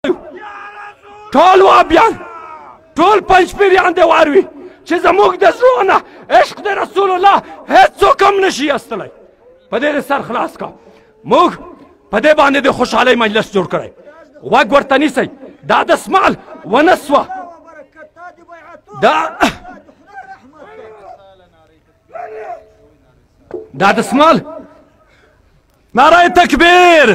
ټول وابیان ټول پنجپیریان دې واروي چې زموږ د زړونو نه عشق د رسول الله هېڅوک هم نشي ایستلی. په دې سر خلاص کا موږ په دې باندې د خوشحالۍ مجلس جوړ کړی. غوږ ورته نیسئ. دا دسمال ونه سوه، دا دسمال. نعره تکبیر،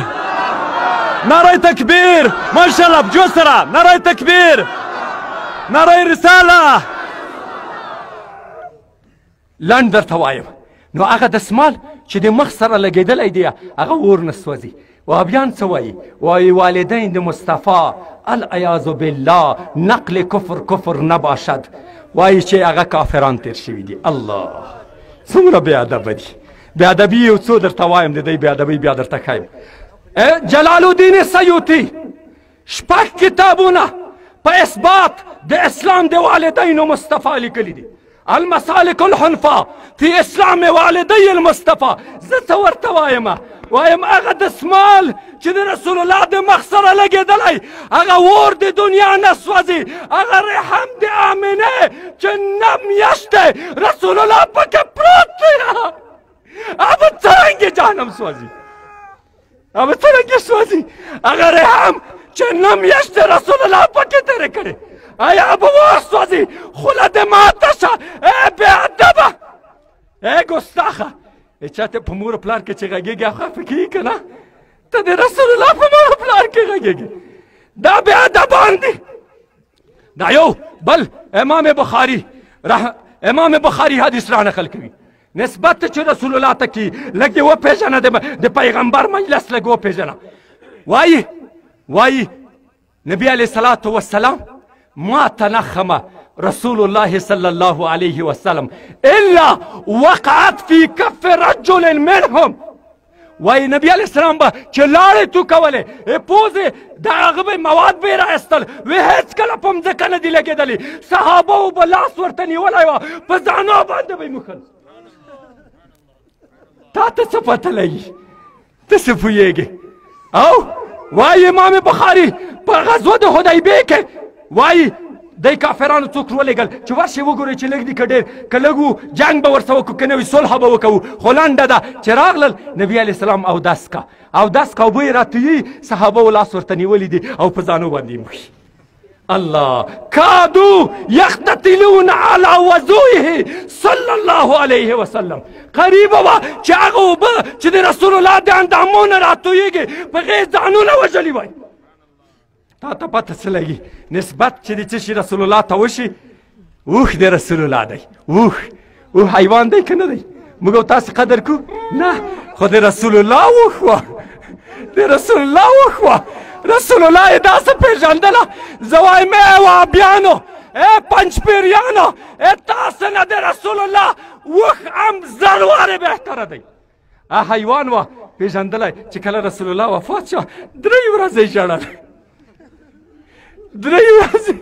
نعره تکبیر، ماشاءالله بجو سره نعره تکبیر، نعره رساله. لنډ درته وایم نو هغه دسمال چې د مخ سره لګېدلی دی هغه اور نه سوځي. وهابیان څه وایي؟ وایي والدین د مصطفی العیاذ بالله نقل کفر نباشد، وایي چې هغه کافران تیر شوي دي. الله څومره بې ادبه دي. بې ادبي یو څو درته وایم د دې بې ادبۍ بیا درته ښایم. جلال الدین سیوطي شپږ کتابونه په اثبات د اسلام د والدینو مصطفی لیکلي دي. المسالک الحنفا فی اسلام والدی المصطفی. زه څه ورته وایم هغه دسمال چې د رسول الله د مخ سره لګېدلی هغه اور د دنیا نه سوځي. هغه رحم د آمنې چې نه میاشتې رسول الله پکې پروت دی هغه څرنګې جهنم سوځي، هغه څرنګې سوځي. هغه رحم چې نه میاشتې رسول الله پکې تېرې کړې آیا به اور سوځي. خوله دې ماته شه ای بې ادبه، ای ګستاخه. چاته په مور پلار کې چې غږېږي خفه کېږي که نه؟ ته د رسول الله په مور پلار کې غږېږي. دا بې ادبان دي. دا یو بل امام بخاري حدیث را نقل کوي نسبت چې رسول الله ته کي لږ دې وپېژنه د پیغمبر مجلس لږ وپېژنه. وایي نبی علیه الصلاة والسلام ما تنخم رسول الله صلى الله عليه وسلم إلا وقعت في كف رجل منهم. وای نبی علیه السلام به چې لاړې توکولې پوزې د هغه به مواد به یې راایستل وی هېڅکله په مځکه نه دي لګېدلي. صحابو به لاس ورته نیولی وه په ځانو باندې به یې موښل. تا ته څه پته لګي؟ ته څه پوهېږې؟ او وایي امام بخاري په غزوه د حدیبیې کې وایي دی کافرانو څوک ولېږل چې ورشئ وګورئ چې لږ دي که ډېر که لږ وو جنګ به ورسره وکړو که نه وي صلح به وکوو. خو لنډه ده چې راغلل نبي علیه السلام اودس کا اوبه یې راتویي صحابو لاس ورته نیولي دي او په ځانو باندې یې موښي. الله کادو یقتتلون علی وضوئه صلی الله علیه وسلم. قریبه وه چې هغه اوبه چې د رسول الله د اندامو نه راتویږي په هغې ځانونه وژلي وای. تا ته پته څه لګي نسبت چې د څه شي رسول الله ته وشي؟ اوښ د رسول الله دی. اوښ حیوان دی که نه دی؟ موږ او تاسې قدر کوو؟ نه، خو د رسول الله اوښ وه، د رسول الله اوښ وه. رسول الله یې داسې پېژندله. زه وایم ای وهابیانو، ای پنجپیریانو، تاسې نه د رسول الله اوښ هم زر وارې بهتره دی. حیوان وه پېژندلی چې کله رسول الله وفات شو 3 ورځې ژړل. 3 ورځې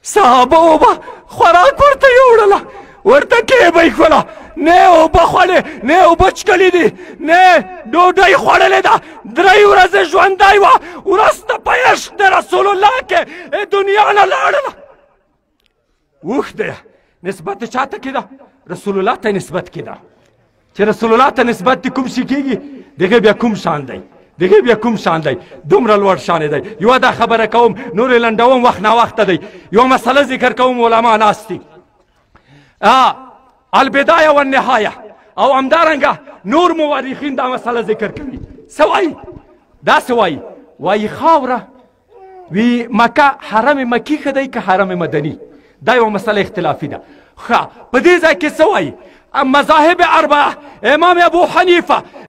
صحابه به خوراک ورته یوړله ورته کیبه یې کړله. نه اوبه خوړې نه اوبه چکلي دي نه ډوډۍ خوړلې ده. 3 ورځې ژوندی وه وروسته په عشق د رسول الله کې دنیا نه لاړله. اوښ دی نسبت د چا ته کېده؟ رسول الله ته نسبت کېده. چې رسول الله ته نسبت د کوم شي کېږي دغه بیا کوم شان دی؟ دغه بیا کوم شان دی؟ دومره لوړ شان دی. یوه دا خبره کوم نورې لنډوم وخت ناوخته دی. یوه مسله ذکر کوم علما ناست دي البدایه والنهایه او همدارنګه نور مورخین دا مسله ذکر کوي. څه وایي؟ داسې وایي خاوره وی مکه حرم مکی ښه دی که حرم مدني؟ دا یوه مسله اختلافي ده. ښه په دې ځای کې څه وایي؟ مذاهب اربعه امام ابو حنیفه